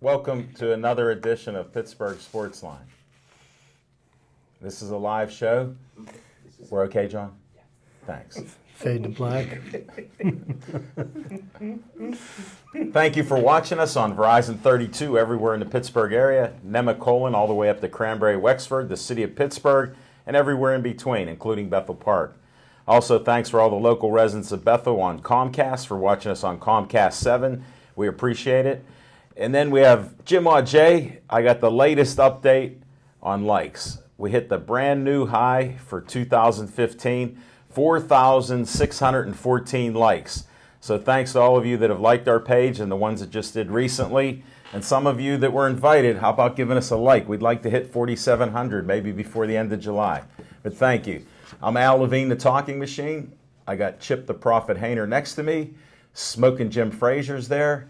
Welcome to another edition of Pittsburgh Sports Line. This is a live show. We're okay, John? Thanks. Fade to black. Thank you for watching us on Verizon 32 everywhere in the Pittsburgh area, Nemacolin all the way up to Cranberry, Wexford, the city of Pittsburgh, and everywhere in between, including Bethel Park. Also, thanks for all the local residents of Bethel on Comcast for watching us on Comcast 7. We appreciate it. And then we have Jim Audet. I got the latest update on likes. We hit the brand new high for 2015, 4,614 likes. So thanks to all of you that have liked our page and the ones that just did recently. And some of you that were invited, how about giving us a like? We'd like to hit 4,700 maybe before the end of July. But thank you. I'm Al Levine, the Talking Machine. I got Chip the Prophet Hayner next to me. Smoking Jim Frazier's there.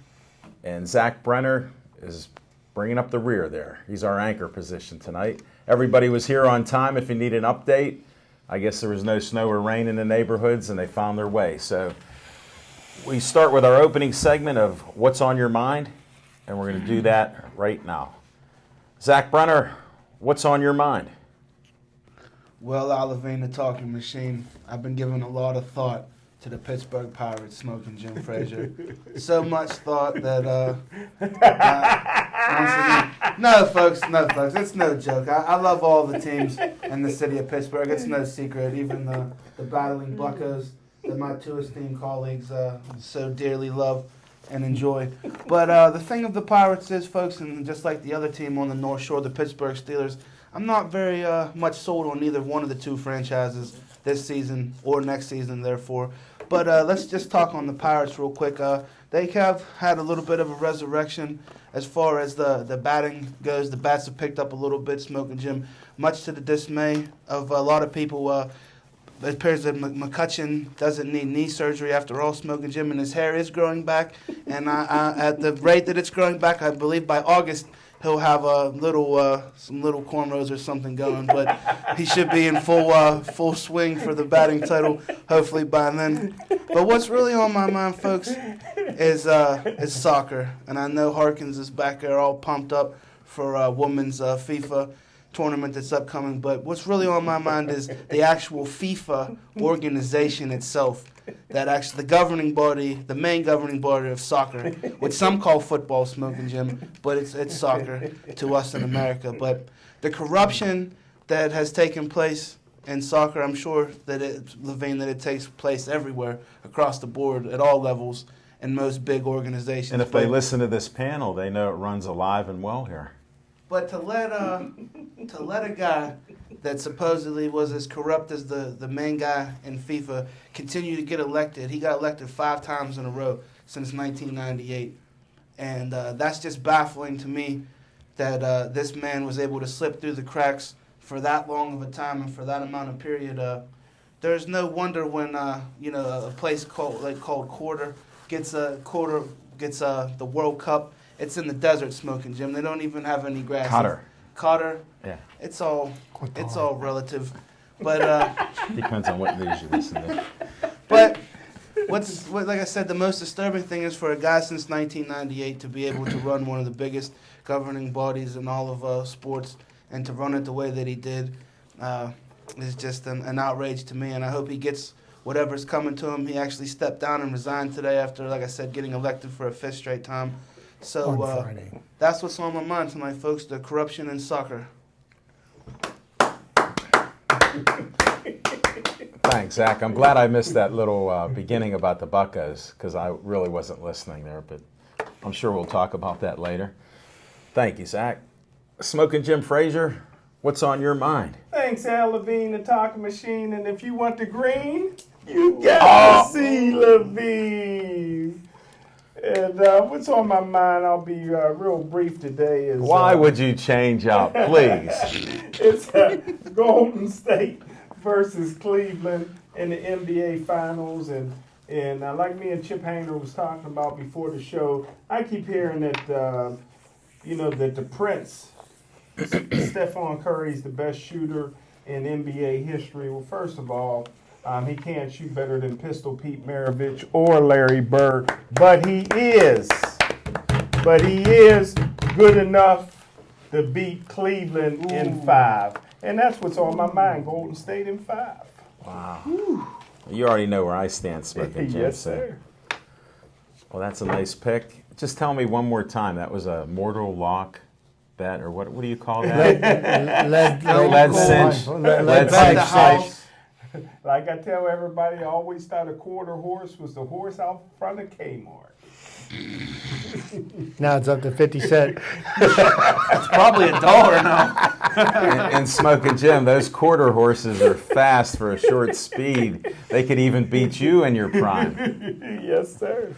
And Zach Brenner is bringing up the rear there. He's our anchor position tonight. Everybody was here on time if you need an update. I guess there was no snow or rain in the neighborhoods and they found their way. So we start with our opening segment of What's on Your Mind, and we're going to do that right now. Zach Brenner, what's on your mind? Well, Al Levine, the Talking Machine, I've been giving a lot of thought to the Pittsburgh Pirates smoking Jim Frazier. So much thought that, once again, no, folks, it's no joke. I love all the teams in the city of Pittsburgh. It's no secret, even the battling Buccos that my two esteemed colleagues so dearly love and enjoy. But the thing of the Pirates is, folks, and just like the other team on the North Shore, the Pittsburgh Steelers, I'm not very much sold on either one of the two franchises this season or next season, therefore. But let's just talk on the Pirates real quick. They have had a little bit of a resurrection as far as the batting goes. The bats have picked up a little bit, Smoking Jim, much to the dismay of a lot of people. It appears that McCutchen doesn't need knee surgery after all, Smoking Jim, and his hair is growing back. And at the rate that it's growing back, I believe by August he'll have some little cornrows or something going, but he should be in full swing for the batting title, hopefully by then. But what's really on my mind, folks, is soccer. And I know Harkins is back there all pumped up for women's FIFA tournament that's upcoming. But what's really on my mind is the actual FIFA organization itself. That actually the governing body, the main governing body of soccer, which some call football, Smoking Jim, but it's soccer to us in America. But the corruption that has taken place in soccer, I'm sure that it takes place everywhere across the board at all levels in most big organizations. And if they listen to this panel, they know it runs alive and well here. But to let a guy that supposedly was as corrupt as the main guy in FIFA continue to get elected, he got elected 5 times in a row since 1998. And that's just baffling to me that this man was able to slip through the cracks for that long of a time and for that amount of period. There's no wonder when a place called Qatar gets the World Cup. It's in the desert, Smoking Jim. They don't even have any grass. Qatar. Yeah. It's all relative, but depends on what news you listen to. But like I said, the most disturbing thing is for a guy since 1998 to be able to run one of the biggest governing bodies in all of sports and to run it the way that he did is just an outrage to me. And I hope he gets whatever's coming to him. He actually stepped down and resigned today after, like I said, getting elected for a 5th straight time. So that's what's on my mind tonight, folks, the corruption in soccer. Thanks, Zach. I'm glad I missed that little beginning about the Buccos because I really wasn't listening there, but I'm sure we'll talk about that later. Thank you, Zach. Smoking Jim Frazier, what's on your mind? Thanks, Al Levine, the Talking Machine, and if you want the green, you got to see Levine. And what's on my mind, I'll be real brief today. Is why would you change out, please? It's Golden State versus Cleveland in the NBA Finals. And like me and Chip Hayner was talking about before the show, I keep hearing that, that the Prince, Stephon Curry, is the best shooter in NBA history. Well, first of all, he can't shoot better than Pistol Pete Maravich or Larry Bird, but he is good enough to beat Cleveland in 5. And that's what's on my mind, Golden State in 5. Wow. You already know where I stand, Smoking Jim. Yes, sir. Well, that's a nice pick. Just tell me one more time. That was a mortal lock bet, or what do you call that? Lead cinch. Lead cinch. Like I tell everybody, I always thought a quarter horse was the horse out front of Kmart. Now it's up to 50 cents. It's probably $1 now. And Smoking Jim, those quarter horses are fast for a short speed. They could even beat you in your prime. Yes, sir.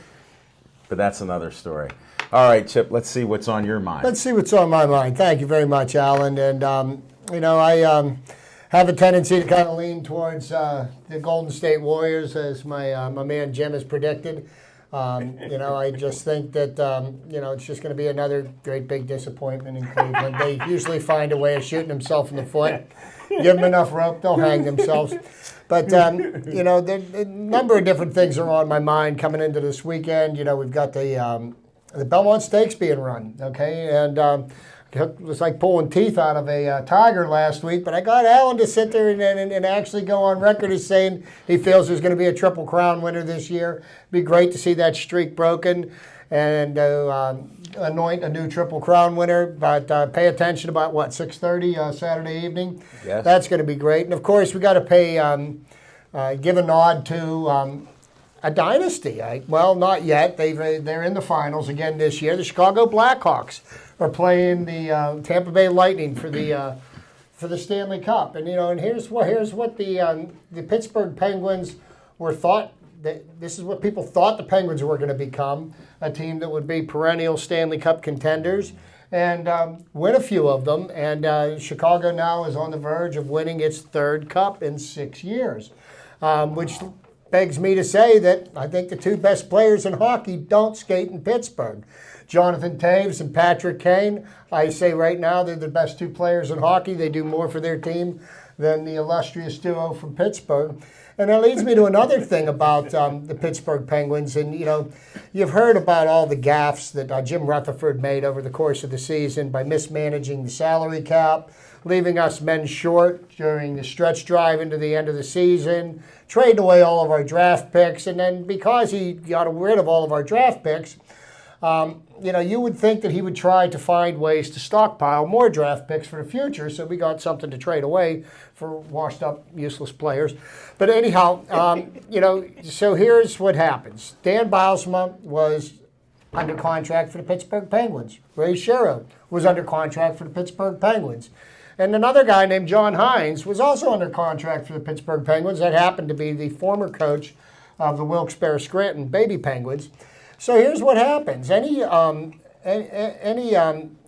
But that's another story. All right, Chip, let's see what's on your mind. Let's see what's on my mind. Thank you very much, Alan. And, I have a tendency to kind of lean towards the Golden State Warriors, as my man Jim has predicted. I just think that, it's just going to be another great big disappointment in Cleveland. They usually find a way of shooting themselves in the foot. Give them enough rope, they'll hang themselves. But, a number of different things are on my mind coming into this weekend. We've got the Belmont Stakes being run, okay? And it was like pulling teeth out of a tiger last week, but I got Alan to sit there and actually go on record as saying he feels there's going to be a Triple Crown winner this year. It'd be great to see that streak broken and anoint a new Triple Crown winner. But pay attention about, 6:30 Saturday evening? Yes. That's going to be great. And, of course, we got to pay give a nod to a dynasty. Well, not yet. They're in the finals again this year. The Chicago Blackhawks are playing the Tampa Bay Lightning for the Stanley Cup. And and here's what the Pittsburgh Penguins were thought. This is what people thought the Penguins were going to become, a team that would be perennial Stanley Cup contenders and win a few of them. And Chicago now is on the verge of winning its 3rd cup in 6 years, which begs me to say that I think the 2 best players in hockey don't skate in Pittsburgh. Jonathan Toews and Patrick Kane, I say right now they're the best 2 players in hockey. They do more for their team than the illustrious duo from Pittsburgh. And that leads me to another thing about the Pittsburgh Penguins. And, you've heard about all the gaffes that Jim Rutherford made over the course of the season by mismanaging the salary cap, leaving us men short during the stretch drive into the end of the season, trading away all of our draft picks. And then because he got rid of all of our draft picks, you would think that he would try to find ways to stockpile more draft picks for the future, so we got something to trade away for washed-up, useless players. But anyhow, so here's what happens. Dan Bylsma was under contract for the Pittsburgh Penguins. Ray Shero was under contract for the Pittsburgh Penguins. And another guy named John Hines was also under contract for the Pittsburgh Penguins. That happened to be the former coach of the Wilkes-Barre Scranton Baby Penguins. So here's what happens. Any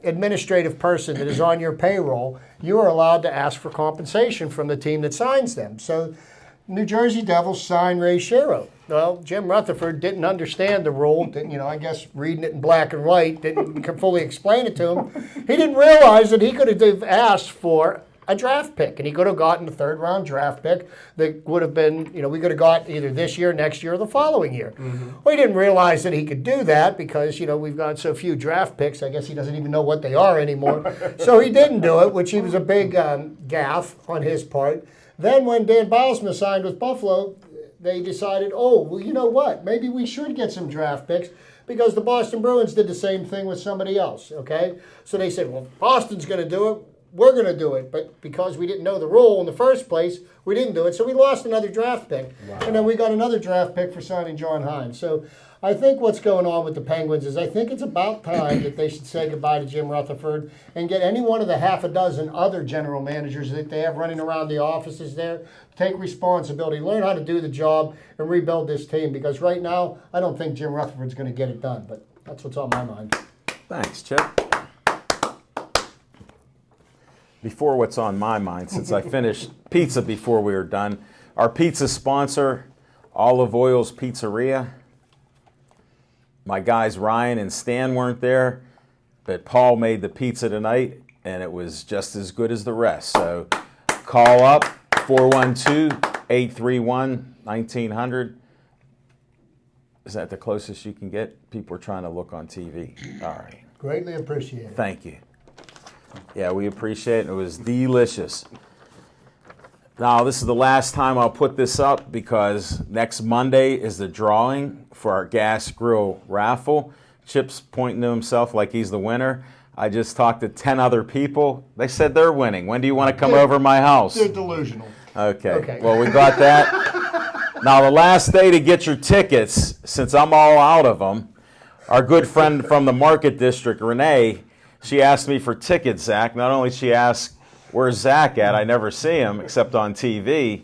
administrative person that is on your payroll, you are allowed to ask for compensation from the team that signs them. So New Jersey Devils signed Ray Shero. Well, Jim Rutherford didn't understand the rule. I guess reading it in black and white didn't fully explain it to him. He didn't realize that he could have asked for a draft pick, and he could have gotten a 3rd-round draft pick that would have been, we could have got either this year, next year, or the following year. Mm-hmm. Well, he didn't realize that he could do that because, we've got so few draft picks, I guess he doesn't even know what they are anymore. So he didn't do it, which he was a big gaffe on his part. Then when Dan Bylsma signed with Buffalo, they decided, you know what, maybe we should get some draft picks because the Boston Bruins did the same thing with somebody else, okay? So they said, well, Boston's going to do it. We're going to do it, but because we didn't know the rule in the first place, we didn't do it. So we lost another draft pick. Wow. And then we got another draft pick for signing John Hines. So I think what's going on with the Penguins is I think it's about time that they should say goodbye to Jim Rutherford and get any one of the half a dozen other general managers that they have running around the offices there, take responsibility, learn how to do the job, and rebuild this team. Because right now, I don't think Jim Rutherford's going to get it done. But that's what's on my mind. Thanks, Chip. Before what's on my mind, since I finished pizza before we were done, our pizza sponsor, Olive Oil's Pizzeria. My guys Ryan and Stan weren't there, but Paul made the pizza tonight, and it was just as good as the rest. So call up 412-831-1900. Is that the closest you can get? People are trying to look on TV. All right. Greatly appreciated. Thank you. Yeah, we appreciate it. It was delicious. Now, this is the last time I'll put this up because next Monday is the drawing for our gas grill raffle. Chip's pointing to himself like he's the winner. I just talked to 10 other people. They said they're winning. When do you want to come over to my house? They're delusional. Okay. Well, we got that. Now, the last day to get your tickets, since I'm all out of them, our good friend from the Market District, Renee, she asked me for tickets, Zach. Not only she asked, where's Zach at? I never see him except on TV.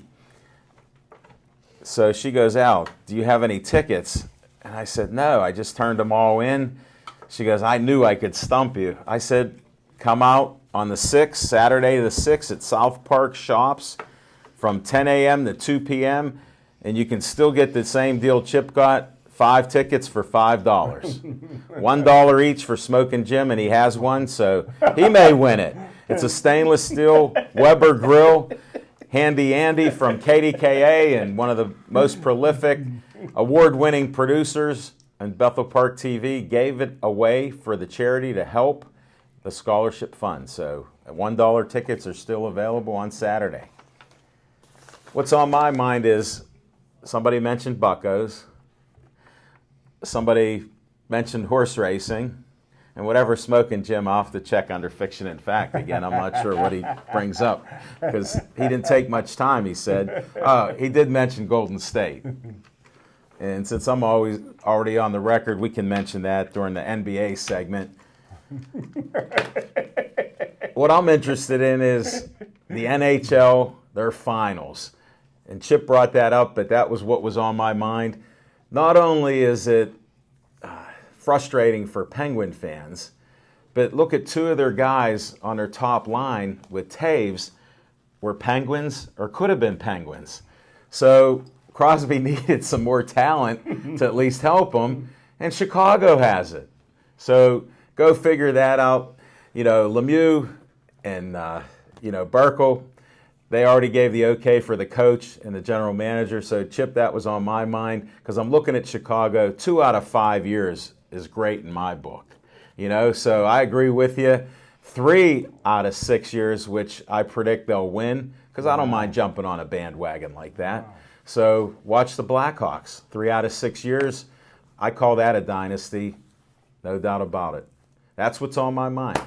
So she goes, Al, do you have any tickets? And I said, no, I just turned them all in. She goes, I knew I could stump you. I said, come out on the 6th, Saturday the 6th at South Park Shops from 10 a.m. to 2 p.m. And you can still get the same deal Chip got, 5 tickets for $5. $1 each for Smokin' Jim, and he has one, so he may win it. It's a stainless steel Weber grill. Handy Andy from KDKA and one of the most prolific award-winning producers in Bethel Park TV gave it away for the charity to help the scholarship fund. So $1 tickets are still available on Saturday. What's on my mind is somebody mentioned Buccos. Somebody mentioned horse racing. And whatever Smokin' Jim, I'll have to check under Fiction and Fact again. I'm not sure what he brings up because he didn't take much time, he said. He did mention Golden State. And since I'm already on the record, we can mention that during the NBA segment. What I'm interested in is the NHL, their finals. And Chip brought that up, but that was what was on my mind. Not only is it frustrating for Penguin fans, but look at 2 of their guys on their top line with Taves were Penguins or could have been Penguins. So Crosby needed some more talent to at least help him, and Chicago has it. So go figure that out. You know, Lemieux and, Burkle, they already gave the okay for the coach and the general manager. So, Chip, that was on my mind because I'm looking at Chicago. 2 out of 5 years is great in my book. So I agree with you. 3 out of 6 years, which I predict they'll win because I don't mind jumping on a bandwagon like that. Wow. So watch the Blackhawks. 3 out of 6 years. I call that a dynasty. No doubt about it. That's what's on my mind.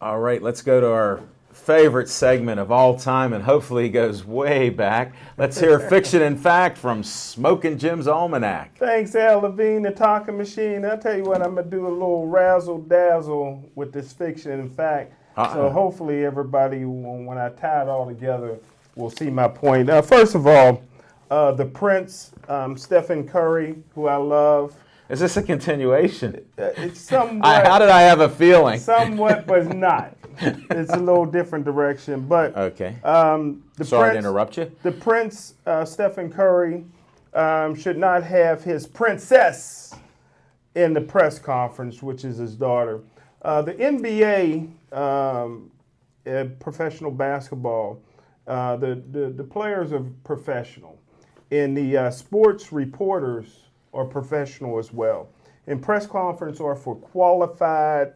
All right, let's go to our favorite segment of all time, and hopefully it goes way back. Let's hear Fiction and Fact from Smokin' Jim's Almanac. Thanks, Al Levine, the talking machine. I'll tell you what, I'm going to do a little razzle-dazzle with this Fiction and Fact. So hopefully everybody, when I tie it all together, will see my point. First of all, the Prince, Stephen Curry, who I love. Is this a continuation? It's somewhat. How did I have a feeling? Somewhat, but not. It's a little different direction. But okay. Sorry to interrupt you. The Prince, Stephen Curry, should not have his princess in the press conference, which is his daughter. The NBA, professional basketball, the players are professional, and the sports reporters are professional as well. And press conference are for qualified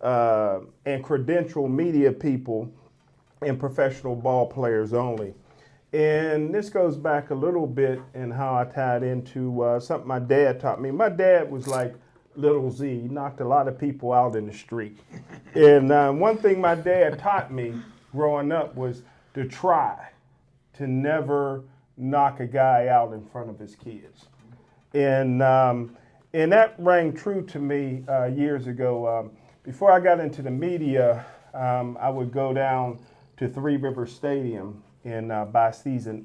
and credentialed media people and professional ball players only. And this goes back a little bit in how I tied into something my dad taught me. My dad was like Little Z. He knocked a lot of people out in the street. And one thing my dad taught me growing up was to try to never knock a guy out in front of his kids. And that rang true to me years ago. Before I got into the media, I would go down to Three Rivers Stadium and buy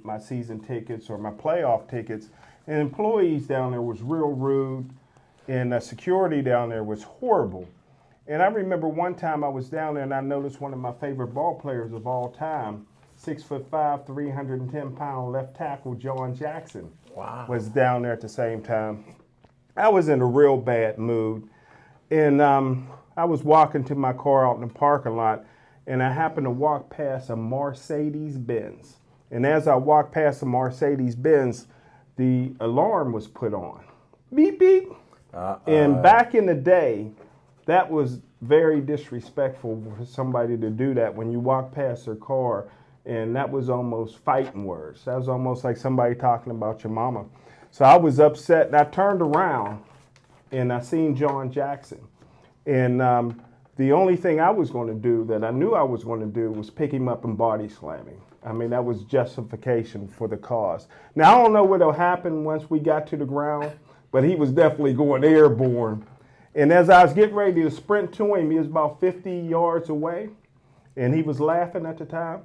my season tickets or my playoff tickets. And employees down there was real rude, and security down there was horrible. And I remember one time I was down there and I noticed one of my favorite ball players of all time, 6'5", 310-pound left tackle John Jackson. Wow. Was down there at the same time. I was in a real bad mood, and I was walking to my car out in the parking lot, and I happened to walk past a Mercedes-Benz. And as I walked past the Mercedes-Benz, the alarm was put on. Beep, beep. And back in the day, that was very disrespectful for somebody to do that when you walk past their car, and that was almost fighting words. That was almost like somebody talking about your mama. So I was upset, and I turned around, and I seen John Jackson. And the only thing I was going to do that I knew I was going to do was pick him up and body slam him. I mean, that was justification for the cause. Now, I don't know what'll happen once we got to the ground, but he was definitely going airborne. And as I was getting ready to sprint to him, he was about 50 yards away, and he was laughing at the time.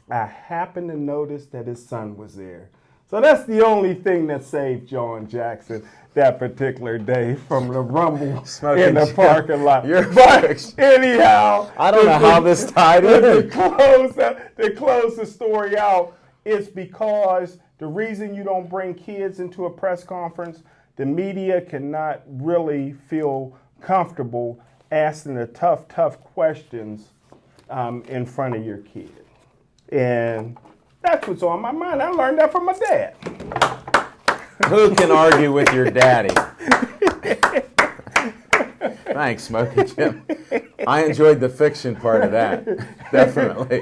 I happened to notice that his son was there. So that's the only thing that saved John Jackson that particular day from the rumble in the parking lot. But anyhow, I don't know how this tied in. To close the story out, it's because the reason you don't bring kids into a press conference, the media cannot really feel comfortable asking the tough questions in front of your kid. And that's what's on my mind. I learned that from my dad. Who can argue with your daddy? Thanks, Smokey Jim. I enjoyed the fiction part of that, definitely.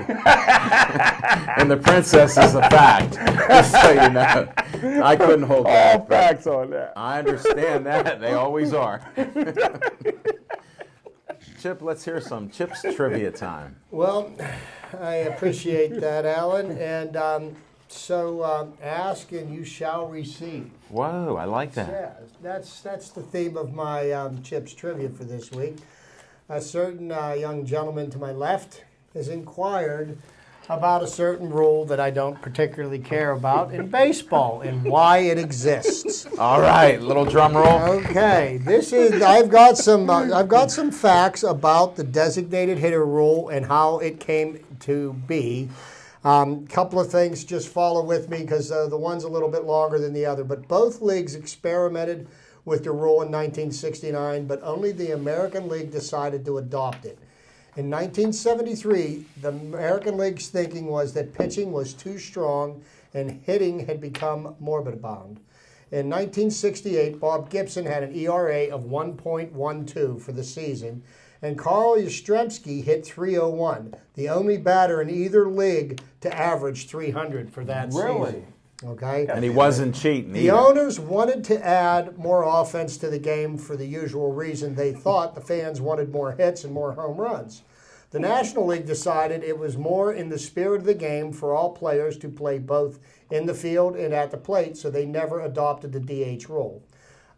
And the princess is a fact, just so you know. I couldn't hold back. All facts on that. I understand that. They always are. Chip, let's hear some Chip's trivia time. Well, I appreciate that, Alan. And so ask and you shall receive. Whoa, I like that. Yeah, that's the theme of my Chips trivia for this week. A certain young gentleman to my left has inquired about a certain rule that I don't particularly care about in baseball and why it exists. All right, little drum roll. Okay, this is I've got some facts about the designated hitter rule and how it came to be. Couple of things, just follow with me because the one's a little bit longer than the other. But both leagues experimented with the rule in 1969, but only the American League decided to adopt it. In 1973, the American League's thinking was that pitching was too strong and hitting had become moribund. In 1968, Bob Gibson had an ERA of 1.12 for the season, and Carl Yastrzemski hit 301, the only batter in either league to average 300 for that season. Okay. And he wasn't cheating The either. owners wanted to add more offense to the game for the usual reason they thought the fans wanted more hits and more home runs. The National League decided it was more in the spirit of the game for all players to play both in the field and at the plate, so they never adopted the DH rule.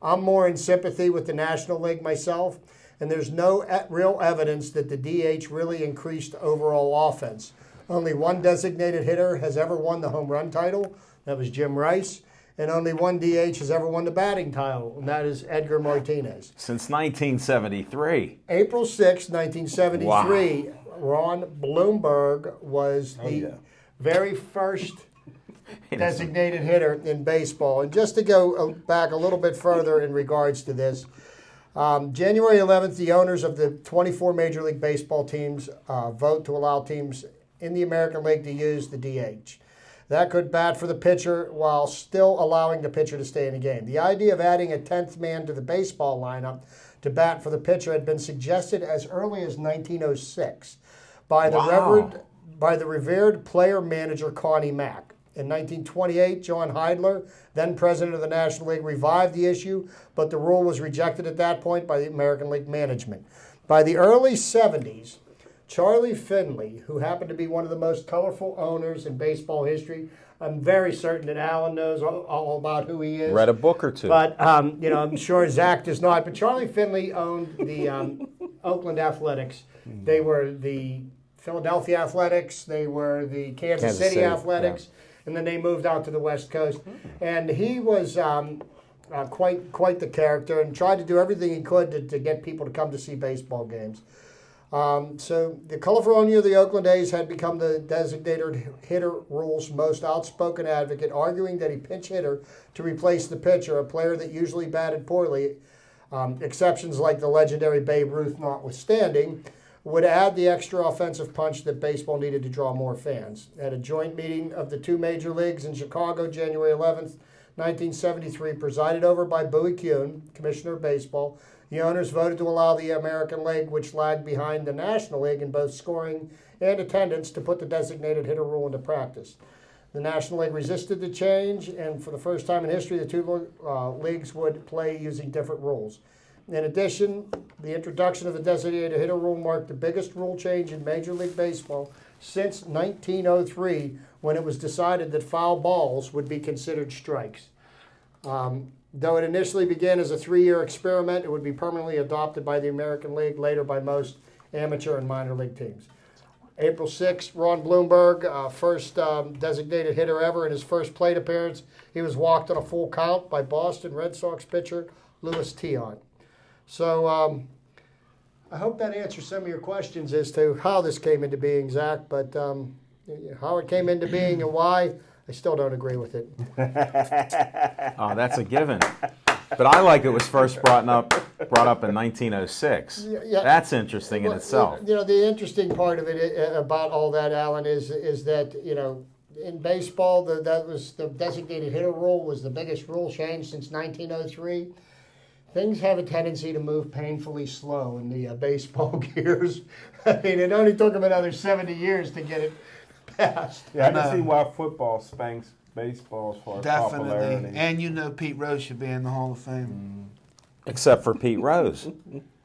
I'm more in sympathy with the National League myself, and there's no real evidence that the DH really increased overall offense. Only one designated hitter has ever won the home run title. That was Jim Rice. And only one DH has ever won the batting title, and that is Edgar Martinez. Since 1973. April 6, 1973, Ron Blomberg was the very first designated hitter in baseball. And just to go back a little bit further in regards to this, January 11th, the owners of the 24 Major League Baseball teams vote to allow teams in the American League to use the DH. That could bat for the pitcher while still allowing the pitcher to stay in the game. The idea of adding a 10th man to the baseball lineup to bat for the pitcher had been suggested as early as 1906 by the revered player-manager Connie Mack. In 1928, John Heidler, then president of the National League, revived the issue, but the rule was rejected at that point by the American League management. By the early 70s, Charlie Finley, who happened to be one of the most colorful owners in baseball history, I'm very certain that Alan knows all about who he is. Read a book or two. But, I'm sure Zach does not. But Charlie Finley owned the Oakland Athletics. They were the Philadelphia Athletics. They were the Kansas City Athletics. Yeah. And then they moved out to the West Coast. And he was quite the character and tried to do everything he could to get people to come to see baseball games. So the colorful owner of the Oakland A's had become the designated hitter rule's most outspoken advocate, arguing that a pinch hitter to replace the pitcher, a player that usually batted poorly, exceptions like the legendary Babe Ruth notwithstanding, would add the extra offensive punch that baseball needed to draw more fans. At a joint meeting of the two major leagues in Chicago, January 11th, 1973, presided over by Bowie Kuhn, Commissioner of Baseball. The owners voted to allow the American League, which lagged behind the National League in both scoring and attendance, to put the designated hitter rule into practice. The National League resisted the change, and for the first time in history, the two leagues would play using different rules. In addition, the introduction of the designated hitter rule marked the biggest rule change in Major League Baseball since 1903, when it was decided that foul balls would be considered strikes. Though it initially began as a 3-year experiment, it would be permanently adopted by the American League, later by most amateur and minor league teams. April 6th, Ron Blomberg, first designated hitter ever in his first plate appearance. He was walked on a full count by Boston Red Sox pitcher Louis Tiant. So I hope that answers some of your questions as to how this came into being, Zach, but how it came into being and why, I still don't agree with it. Oh, that's a given. But I like it was first brought up in 1906. Yeah. That's interesting in itself. You know, the interesting part of it about all that, Alan, is that, you know, in baseball, that was the designated hitter rule was the biggest rule change since 1903. Things have a tendency to move painfully slow in the baseball gears. I mean, it only took them another 70 years to get it passed. Yeah, I can see why football spanks baseball as far as popularity. Definitely. And you know Pete Rose should be in the Hall of Fame. Except for Pete Rose.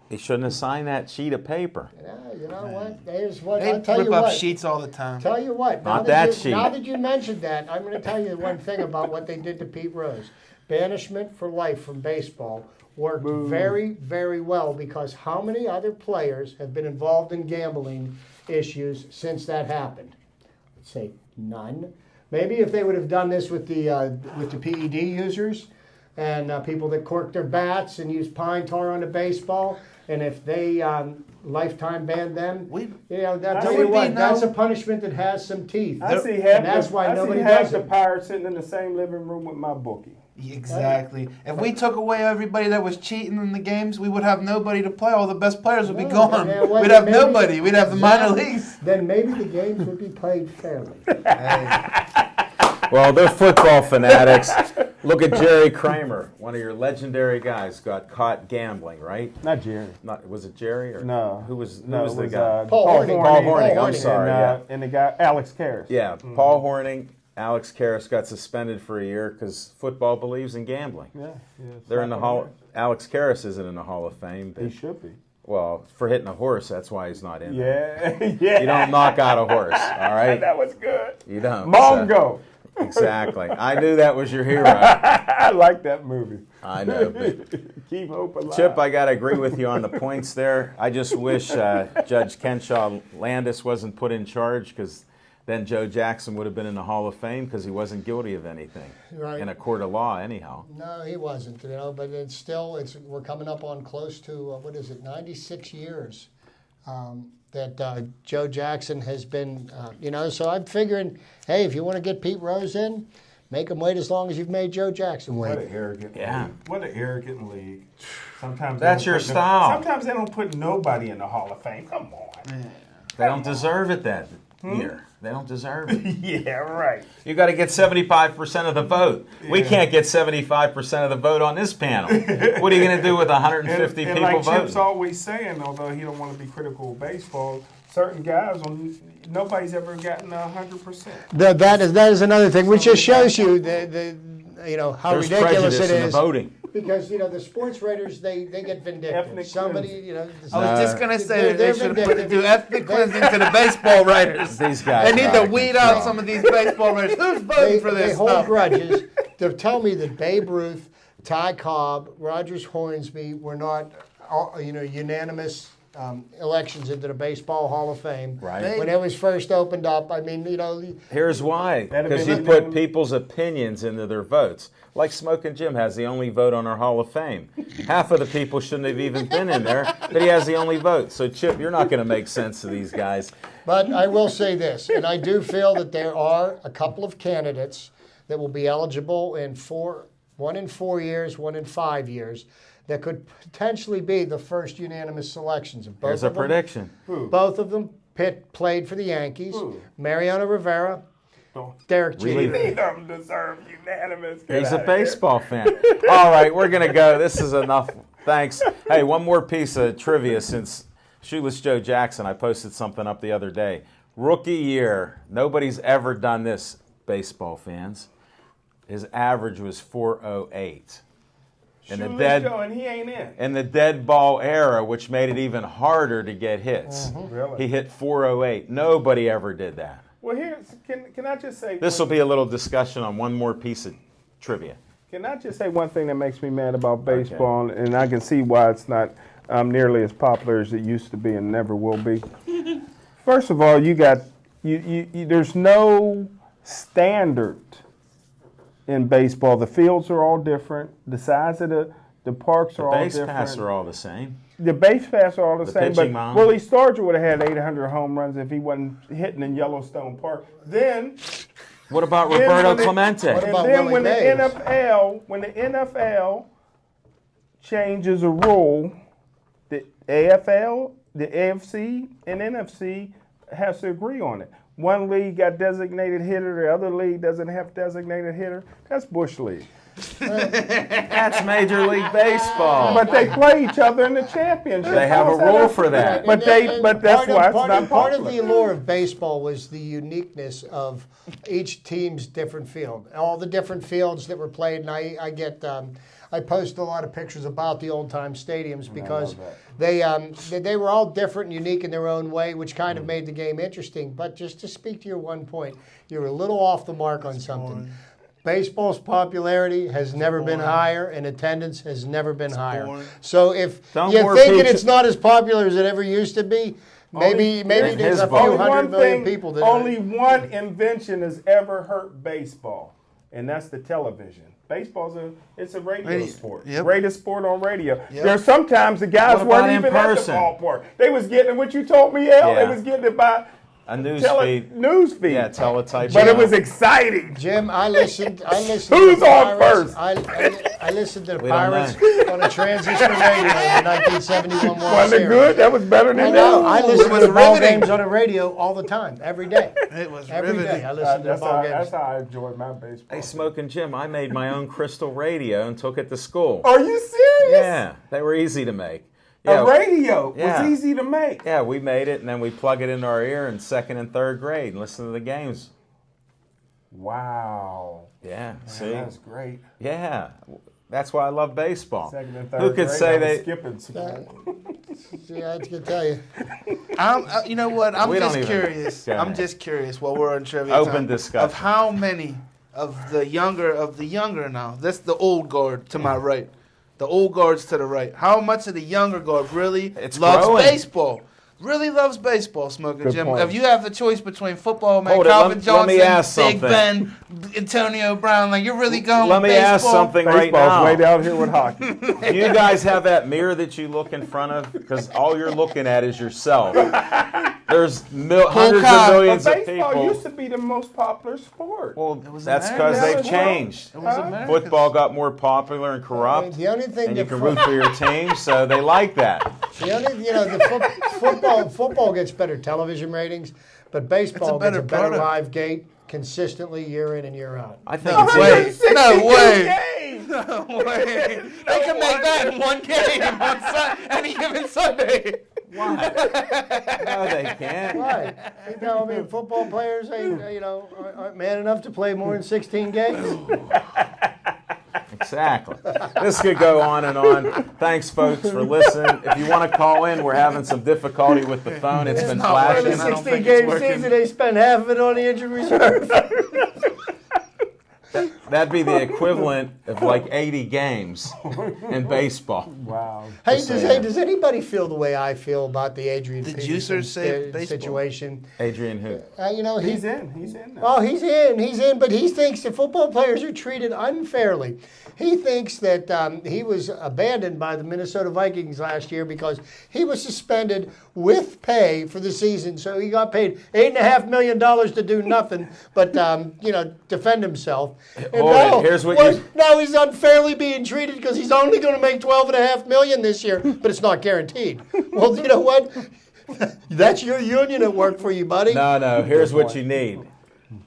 He shouldn't have signed that sheet of paper. Yeah, you know what? There's what They I'll tell rip you up what. sheets all the time. Tell you what. Not that sheet. Now that you mentioned that, I'm going to tell you one thing about what they did to Pete Rose. Banishment for life from baseball worked very, very well, because how many other players have been involved in gambling issues since that happened? I'd say none. Maybe if they would have done this with the PED users and people that corked their bats and used pine tar on the baseball, and if they lifetime banned them, you know, I'll tell you what, that's a punishment that has some teeth. I see And that's why nobody does the it. Pirates sitting in the same living room with my bookie. Exactly. If we took away everybody that was cheating in the games, we would have nobody to play. All the best players would be Well, gone. then, well, We'd have maybe- nobody. We'd have the minor leagues. Then maybe the games would be played fairly. Well, they're football fanatics. Look at Jerry Kramer, one of your legendary guys, got caught gambling, right? Not Jerry. Not, was it Jerry or No. Who was No, the it was, guy? Paul Hornung. Paul Hornung. I'm Hornung. sorry. And the guy Alex Karras. Yeah, Paul Hornung, Alex Karras got suspended for a year because football believes in gambling. Yeah. They're in the Hall. Alex Karras isn't in the Hall of Fame. He should be. Well, for hitting a horse, that's why he's not in. Yeah. Yeah. You don't knock out a horse, all right? That was good. You don't. Mongo. Exactly. I knew that was your hero. I like that movie. I know. But Keep hope alive. Chip, I got to agree with you on the points there. I just wish Judge Kenshaw Landis wasn't put in charge, because then Joe Jackson would have been in the Hall of Fame, because he wasn't guilty of anything Right. in a court of law anyhow. No, he wasn't, you know, but it's still, we're coming up on close to, 96 years that Joe Jackson has been, you know, so I'm figuring, hey, if you want to get Pete Rose in, make him wait as long as you've made Joe Jackson What wait. an arrogant Yeah. league. What an arrogant league. Sometimes they That's don't your put style. Sometimes they don't put nobody in the Hall of Fame. Come on. They don't deserve it that year. They don't deserve it. Yeah, right. You got to get 75% of the vote. We can't get 75% of the vote on this panel. What are you going to do with 150 And people like voting? Chip's always saying, although he don't want to be critical of baseball, certain guys, nobody's ever gotten 100%. That is another thing, which just shows you you know, how There's ridiculous prejudice it in the is. voting. Because, you know, the sports writers, they get vindictive. Ethnic Somebody, cleansing. you know. I was just going to say They're that they should have put vindictive. do ethnic cleansing to the baseball writers. These guys They need are to out of weed out control. some of these baseball writers. Who's voting for They this hold stuff? grudges to tell me that Babe Ruth, Ty Cobb, Rogers Hornsby were not, unanimous elections into the Baseball Hall of Fame. Right. When it was first opened up, I mean, you know, Here's why. That'd Because be- you put people's opinions into their votes. Like Smokin' Jim has the only vote on our Hall of Fame. Half of the people shouldn't have even been in there, but he has the only vote. So, Chip, you're not going to make sense to these guys. but I will say this, and I do feel that there are a couple of candidates that will be eligible in one in 4 years, one in 5 years, that could potentially be the first unanimous selections. Both Here's a of them- prediction. Both of them played for the Yankees. Who? Mariano Rivera Derek Really? Jeter. Neither of them deserve unanimous. Get He's a outta here. baseball fan. All right, we're going to go. This is enough. Thanks. Hey, one more piece of trivia since Shoeless Joe Jackson, I posted something up the other day. Rookie year, nobody's ever done this, baseball fans. His average was 408. In the Shoeless Joe, and he ain't in. the dead ball era, which made it even harder to get hits. Really? He hit 408. Nobody ever did that. Well, can I just say This will be a little discussion on one more piece of trivia. Can I just say one thing that makes me mad about baseball, and I can see why it's not nearly as popular as it used to be and never will be. First of all, there's no standard in baseball. The fields are all different. The size of the parks are all Base different. paths are all the same. The base paths are all the The same, but pitching mound. Willie Stargell would have had 800 home runs if he wasn't hitting in Yellowstone Park. Then What about Then Roberto when it- Clemente? What about and then Willie Mays? when the NFL changes a rule, the AFL, the AFC, and NFC has to agree on it. One league got designated hitter, the other league doesn't have designated hitter. That's Bush League. That's Major League Baseball. But they play each other in the championship. They have a rule for that. But that's why it's not part of popular. the allure of baseball was the uniqueness of each team's different field, all the different fields that were played. And I post a lot of pictures about the old time stadiums because they were all different and unique in their own way, which kind of made the game interesting. But just to speak to your one point, you're a little off the mark on something. Baseball's popularity has never been higher, and attendance has never been higher. boring. So if Don't you're more thinking people- it's not as popular as it ever used to be, maybe in there's his a book. few Only hundred one million thing, people that only one invention has ever hurt baseball, and that's the television. Baseball's it's a radio Radio, sport. yep. Greatest sport on radio. Yep. There's sometimes the guys What about weren't in even at the person? ballpark. They was getting what you told me, Al. Yeah. They was getting it by A news feed. news feed. Yeah, teletype. But it was exciting. Jim, I listened. Who's to the on Pirates. first? I listened to the We don't Pirates on a transistor radio in the 1971 World Wasn't it Series. good? That was better I than know. that. I It listen was to the ball riveting. games on the radio all the time, every day. It was Every riveting. day I listen to the That's ball games. that's how I enjoyed my baseball. Hey, Smoking Jim, I made my own crystal radio and took it to school. Are you serious? Yeah, they were easy to make. Yeah, A radio Yeah. was easy to make. yeah, we made it, and then we plug it into our ear in second and third grade and listen to the games. Wow. Yeah, Man, see? that's great. Yeah, that's why I love baseball. Second and third Who could grade, say I was they... skipping school. Yeah, I can tell you. You know what? I'm We don't just even- curious. Go I'm ahead. just curious while we're on trivia Open time, discussion. of how many of the younger now. That's the old guard to my right. The old guard's to the right. How much of the younger guard really It's loves growing. baseball? Really loves baseball, Smoking Good Jim. point. If you have the choice between football, man, Hold it, Calvin let me Johnson, ask Big something. Ben, Antonio Brown, like you're really going Let with me baseball? ask something right Baseball's now. way down here with hockey. Do you guys have that mirror that you look in front of? Because all you're looking at is yourself. There's hundreds of But millions But of baseball people. used to be the most popular sport. Well, was that's America. because Now they've it's changed. It was Huh? America's. Football got more popular and corrupt, The only thing and you that can root for your team, so they like that. the only football gets better television ratings, but baseball gets better a better product. live gate consistently year in and year out. I think No it's way. No way. Games. No way. They can make that in one game on any given Sunday. Why? No, they can't. Right. I mean, football players aren't man enough to play more than 16 games. Exactly. This could go on and on. Thanks, folks, for listening. If you want to call in, we're having some difficulty with the phone. It's been not flashing. working. I don't 16 think it's game working. season, they spend half of it on the injured reserve. That'd be the equivalent of like 80 games in baseball. Wow. Hey, Just saying. does anybody feel the way I feel about the Adrian The Peterson juicers say baseball. situation? Adrian who? He's in. He's in now. Well, he's in, but he thinks that football players are treated unfairly. He thinks that he was abandoned by the Minnesota Vikings last year because he was suspended with pay for the season. So he got paid $8.5 million to do nothing but, defend himself. And Hold it. Here's what you- now he's unfairly being treated because he's only going to make $12.5 million this year, but it's not guaranteed. Well, you know what? That's your union at work for you, buddy. No, here's what you need.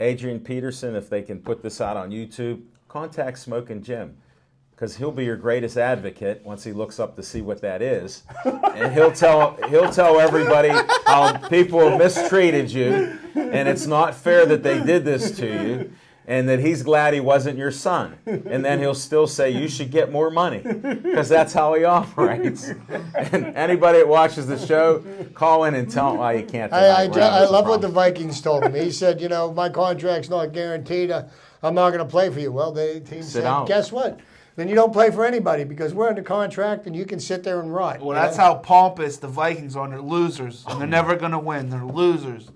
Adrian Peterson, if they can put this out on YouTube, contact Smoking Jim, because he'll be your greatest advocate once he looks up to see what that is, and he'll tell everybody how people have mistreated you, and it's not fair that they did this to you, and that he's glad he wasn't your son. And then he'll still say you should get more money, because that's how he operates. And anybody that watches the show, call in and tell him why you can't. I love what the Vikings told him. He said, my contract's not guaranteed. I'm not going to play for you. Well, the team said, guess what? Then you don't play for anybody because we're under contract and you can sit there and rot. Well, that's how pompous the Vikings are. They're losers, and they're never going to win. They're losers.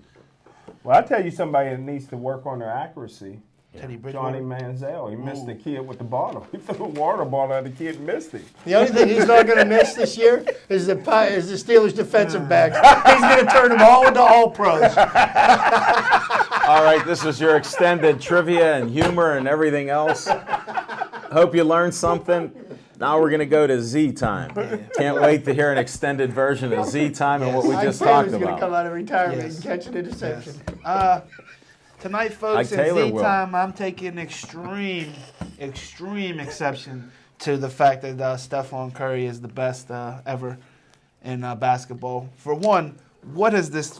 Well, I tell you somebody that needs to work on their accuracy. Teddy Bridgewater. Johnny Manziel. He missed the kid with the bottle. He threw a water bottle at the kid and missed him. The only thing he's not going to miss this year is the Steelers defensive backs. He's going to turn them all into all-pros. All right, this was your extended trivia and humor and everything else. Hope you learned something. Now we're going to go to Z time. Can't wait to hear an extended version of Z time and what we just talked He's going to come about. out of retirement and catch an interception. Tonight, folks, Like in Taylor Z will. time, I'm taking extreme exception to the fact that Stephon Curry is the best ever in basketball. For one, what has this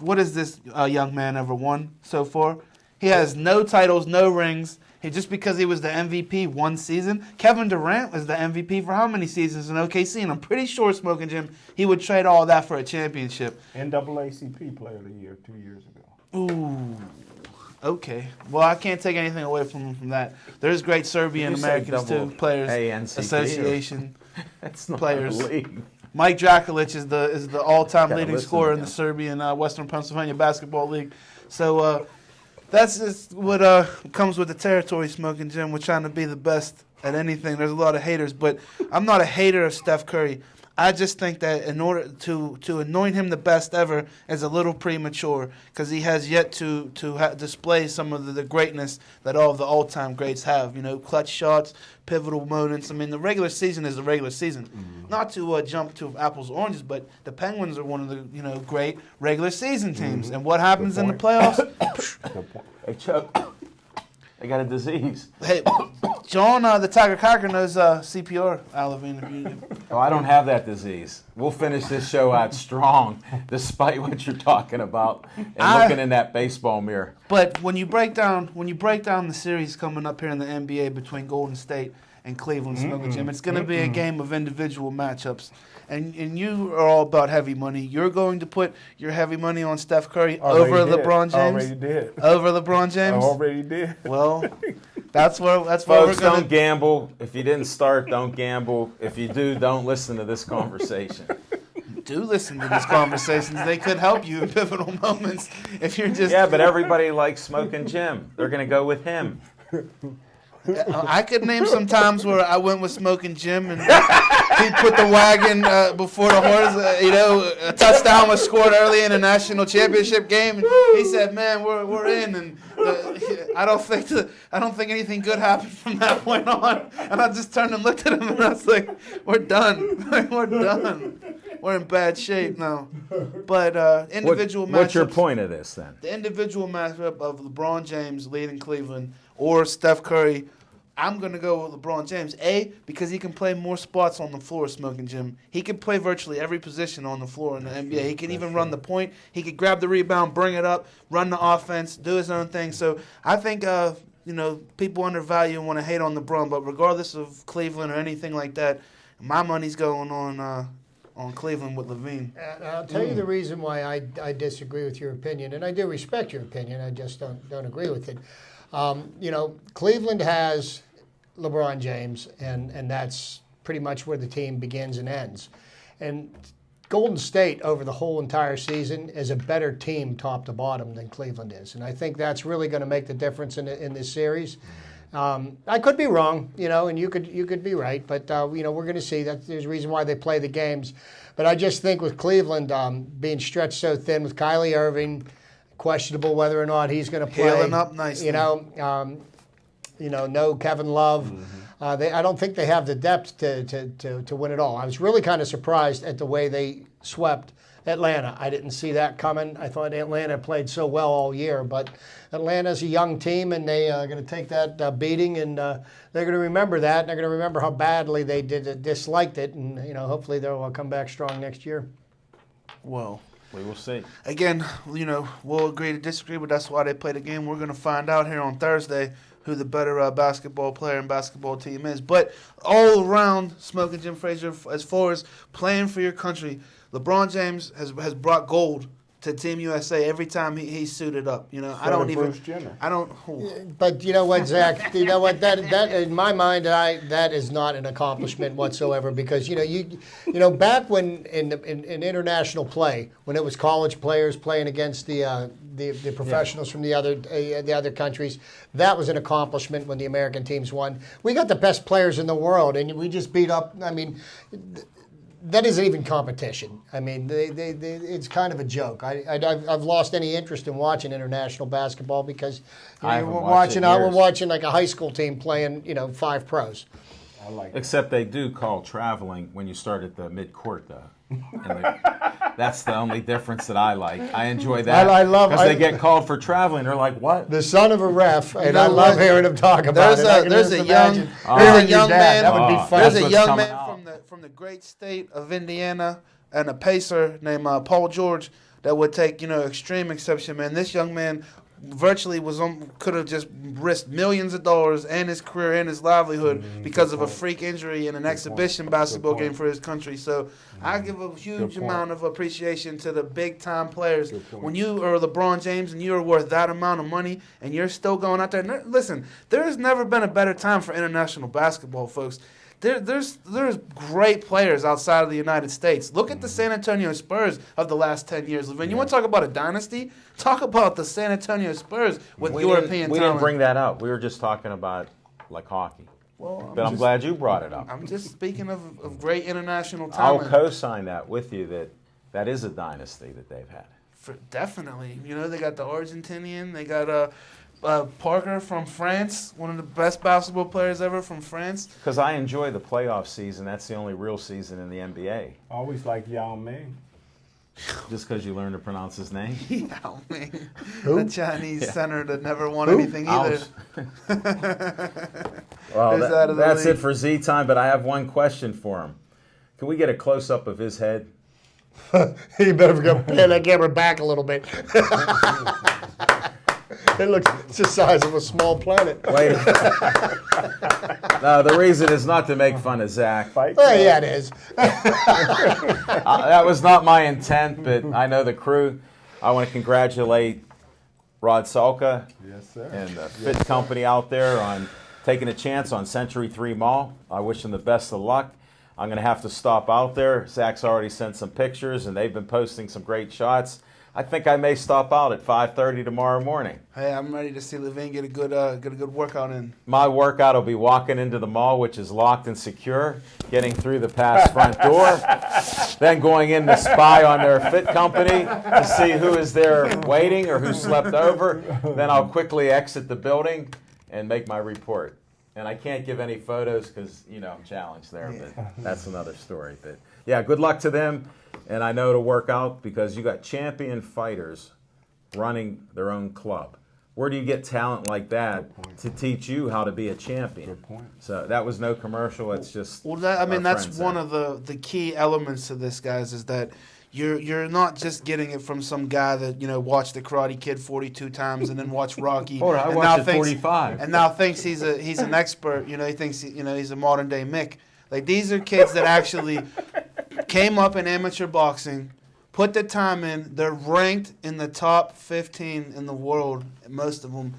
young man ever won so far? He has no titles, no rings. Just because he was the MVP one season. Kevin Durant was the MVP for how many seasons in OKC? And I'm pretty sure, Smoking Jim, he would trade all that for a championship. NAACP Player of the Year 2 years ago. Ooh. Okay. Well, I can't take anything away from that. There's great Serbian Did you say Americans double too, Players ANCP or- Association That's not players. a league. Mike Drakulic is the all-time Gotta leading listen scorer to in the him. Serbian Western Pennsylvania Basketball League. So that's just what comes with the territory, Smoking Jim. We're trying to be the best at anything. There's a lot of haters, but I'm not a hater of Steph Curry. I just think that in order to anoint him the best ever is a little premature because he has yet to display some of the greatness that all of the all-time greats have. Clutch shots, pivotal moments. I mean, the regular season is the regular season. Mm-hmm. Not to jump to apples and oranges, but the Penguins are one of the great regular season teams. Mm-hmm. And what happens in the playoffs? Hey, Chuck, I got a disease. Hey, John, the Tiger Cocker knows CPR, Al Levine. Oh, I don't have that disease. We'll finish this show out strong, despite what you're talking about and looking in that baseball mirror. But when you break down the series coming up here in the NBA between Golden State and Cleveland, Smoking Jim, it's going to be a game of individual matchups. And you are all about heavy money. You're going to put your heavy money on Steph Curry over LeBron James? Already did. Over LeBron James? Already did. Well, that's where we're Folks, going to... don't gamble. If you didn't start, don't gamble. If you do, don't listen to this conversation. Do listen to these conversations. They could help you in pivotal moments if you're just... Yeah, but everybody likes Smoking Jim. They're going to go with him. I could name some times where I went with Smoking Jim and he put the wagon before the horse. A touchdown was scored early in a national championship game, and he said, "Man, we're in." And I don't think anything good happened from that point on. And I just turned and looked at him, and I was like, "We're done. We're done. We're in bad shape now." But individual matchups. What's your point of this then? The individual matchup of LeBron James leading Cleveland or Steph Curry, I'm going to go with LeBron James. Because he can play more spots on the floor, Smoking Jim. He can play virtually every position on the floor in the NBA. He can even run the point. He could grab the rebound, bring it up, run the offense, do his own thing. So I think, people undervalue and want to hate on LeBron. But regardless of Cleveland or anything like that, my money's going on Cleveland with Levine. I'll tell you the reason why I disagree with your opinion, and I do respect your opinion. I just don't agree with it. Cleveland has LeBron James, and that's pretty much where the team begins and ends. And Golden State, over the whole entire season, is a better team top to bottom than Cleveland is. And I think that's really going to make the difference in this series. I could be wrong, and you could be right, but we're going to see that there's a reason why they play the games. But I just think with Cleveland being stretched so thin with Kyrie Irving, questionable whether or not he's going to play. Healing up nicely. No Kevin Love. I don't think they have the depth to win it all. I was really kind of surprised at the way they swept Atlanta. I didn't see that coming. I thought Atlanta played so well all year, but Atlanta's a young team, and they are going to take that beating, and they're going to remember that. And they're going to remember how badly they disliked it, and hopefully they'll come back strong next year. Well, We will see. again, we'll agree to disagree, but that's why they play the game. We're going to find out here on Thursday who the better basketball player and basketball team is. But all around, Smoking Jim Frazier, as far as playing for your country, LeBron James has brought gold to Team USA every time he's suited up. I don't even. Bruce Jenner. I don't. But you know what, Zach? You know what? That in my mind, that is not an accomplishment whatsoever. Because back when in international play, when it was college players playing against the professionals from the other countries, that was an accomplishment when the American teams won. We got the best players in the world, and we just beat up. I mean, that isn't even competition. I mean, it's kind of a joke. I've lost any interest in watching international basketball because we're watching like a high school team playing 5 pros. I like Except they do call traveling when you start at the mid-court, though. That's the only difference that I like. I enjoy that. I love because they get called for traveling. They're like, what? The son of a ref, and know I love what? hearing him talk about it. There's a young man. That would be fun. There's That's a what's young coming man out. from the great state of Indiana and a pacer named Paul George that would take extreme exception. Man, this young man virtually could have just risked millions of dollars and his career and his livelihood because of a freak injury in an exhibition basketball game for his country. So I give a huge amount of appreciation to the big time players. When you are LeBron James and you are worth that amount of money and you're still going out there. Listen, there has never been a better time for international basketball, folks. There's great players outside of the United States. Look at the San Antonio Spurs of the last 10 years. When you want to talk about a dynasty, talk about the San Antonio Spurs with European talent. We didn't bring that up. We were just talking about like hockey. But I'm glad you brought it up. I'm just speaking of great international I'll talent. co-sign that with you that is a dynasty that they've had. Definitely. They got the Argentinian. They got Parker from France, one of the best basketball players ever from France. Because I enjoy the playoff season. That's the only real season in the NBA. always like Yao Ming. Just because you learn to pronounce his name. Yao Ming, the Chinese center that never won anything either. Well, Who's out of the that's league? it for Z Time, but I have one question for him. Can we get a close-up of his head? You better pan that camera back a little bit. It's the size of a small planet. Wait. No, the reason is not to make fun of Zach. Fight Oh, yeah, it is. That was not my intent, but I know the crew. I want to congratulate Rod Salka Yes, sir. and the Fit Company out there on taking a chance on Century 3 Mall. I wish them the best of luck. I'm going to have to stop out there. Zach's already sent some pictures, and they've been posting some great shots. I think I may stop out at 5:30 tomorrow morning. Hey, I'm ready to see Levine get a good workout in. My workout will be walking into the mall, which is locked and secure, getting through the past front door, then going in to spy on their Fit Company to see who is there waiting or who slept over. Then I'll quickly exit the building and make my report. And I can't give any photos because, I'm challenged there, but that's another story. But yeah, good luck to them. And I know it'll work out because you got champion fighters running their own club. Where do you get talent like that to teach you how to be a champion? Good point. So that was no commercial. It's just Well, that's friends one there. of the key elements to this, guys, is that you're not just getting it from some guy that watched the Karate Kid 42 times and then watched Rocky. Hold on, I and watched now it thinks- 45. and now thinks he's an expert. He thinks he's a modern day Mick. Like, these are kids that actually came up in amateur boxing, put the time in. They're ranked in the top 15 in the world. Most of them,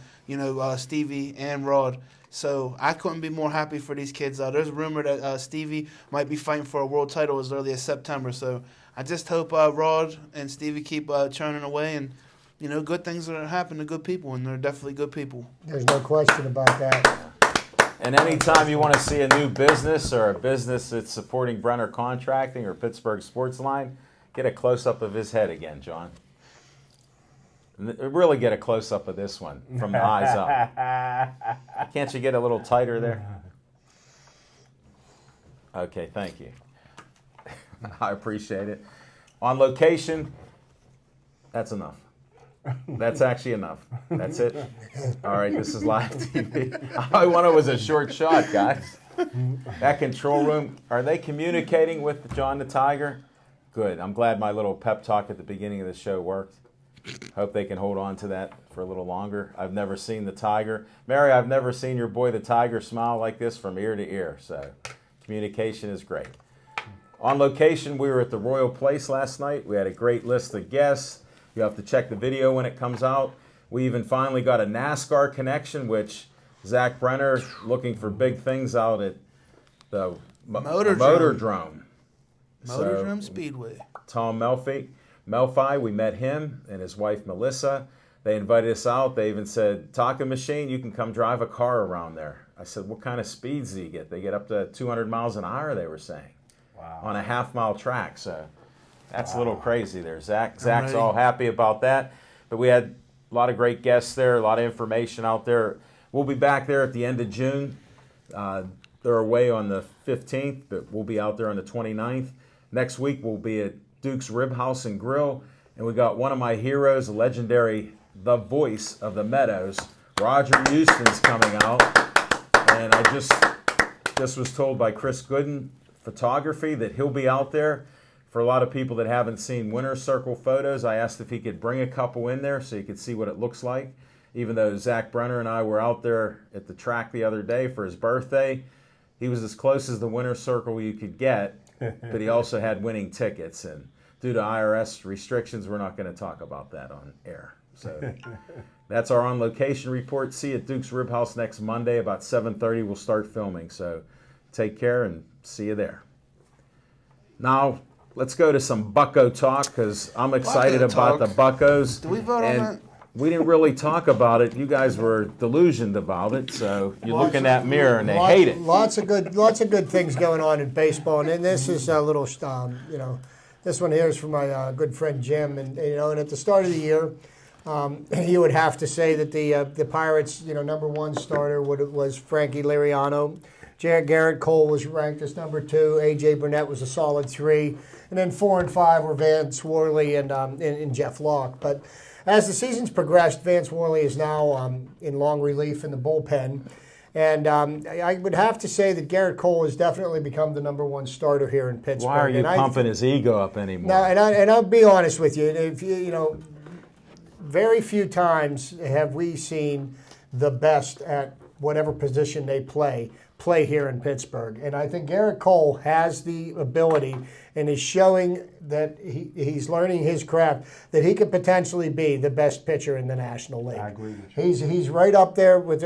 Stevie and Rod. So I couldn't be more happy for these kids. There's a rumor that Stevie might be fighting for a world title as early as September. So I just hope Rod and Stevie keep churning away, and good things are happening to good people, and they're definitely good people. There's no question about that. And anytime you want to see a new business or a business that's supporting Brenner Contracting or Pittsburgh Sports Line, get a close-up of his head again, John. Really get a close-up of this one from the eyes up. Can't you get a little tighter there? Okay, thank you. I appreciate it. On location, that's enough. That's actually enough. That's it. All right, this is live TV. All I wanted was a short shot, guys. That control room, are they communicating with John the Tiger? Good. I'm glad my little pep talk at the beginning of the show worked. Hope they can hold on to that for a little longer. I've never seen the Tiger. Mary, I've never seen your boy the Tiger smile like this from ear to ear. So communication is great. On location, we were at the Royal Place last night. We had a great list of guests. You have to check the video when it comes out. We even finally got a NASCAR connection, which Zach Brenner looking for big things out at the Motordrome. Motordrome Speedway. Tom Melfi, we met him and his wife Melissa. They invited us out. They even said, Taka Machine, you can come drive a car around there. I said, what kind of speeds do you get? They get up to 200 miles an hour, they were saying, on a half-mile track. So that's a little crazy there. Zach's all happy about that. But we had a lot of great guests there, a lot of information out there. We'll be back there at the end of June. They're away on the 15th, but we'll be out there on the 29th. Next week, we'll be at Duke's Rib House and Grill. And we got one of my heroes, a legendary, the voice of the Meadows, Roger Houston's coming out. And I just was told by Chris Gooden Photography that he'll be out there. For a lot of people that haven't seen Winner's Circle photos, I asked if he could bring a couple in there so you could see what it looks like. Even though Zach Brenner and I were out there at the track the other day for his birthday, he was as close as the Winner's Circle you could get, but he also had winning tickets. And due to IRS restrictions, we're not going to talk about that on air. So that's our on-location report. See you at Duke's Rib House next Monday. About 7:30 we'll start filming. So take care and see you there. Now, let's go to some Bucco talk because I'm excited about the Buccos. Did we vote on that? We didn't really talk about it. You guys were delusioned about it, so you look in that mirror and they hate it. Lots of good things going on in baseball, and then this is a little, this one here is from my good friend Jim, and and at the start of the year, you would have to say that the Pirates, number one starter was Frankie Liriano. Garrett Cole was ranked as number 2. A.J. Burnett was a solid 3, and then 4 and 5 were Vance Worley and Jeff Locke. But as the season's progressed, Vance Worley is now in long relief in the bullpen. And I would have to say that Garrett Cole has definitely become the number 1 starter here in Pittsburgh. Why are you pumping his ego up anymore? No, and I'll be honest with you. If very few times have we seen the best at whatever position they play here in Pittsburgh. And I think Garrett Cole has the ability and is showing that he's learning his craft, that he could potentially be the best pitcher in the National League. I agree with you. He's right up there with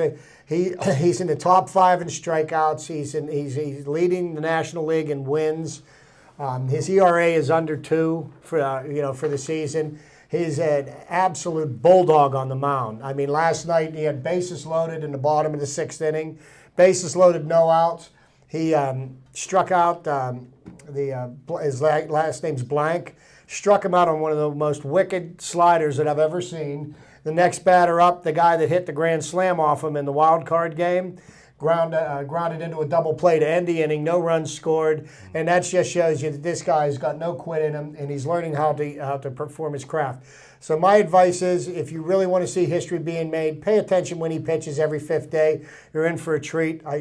he's in the top 5 in strikeouts. He's leading the National League in wins. His ERA is under 2 for the season. He's an absolute bulldog on the mound. I mean, last night he had bases loaded in the bottom of the 6th inning. Bases loaded, no outs. He struck out his last name's Blank. Struck him out on one of the most wicked sliders that I've ever seen. The next batter up, the guy that hit the grand slam off him in the wild card game, grounded into a double play to end the inning. No runs scored, and that just shows you that this guy's got no quit in him, and he's learning how to perform his craft. So my advice is, if you really want to see history being made, pay attention when he pitches every 5th day. You're in for a treat. I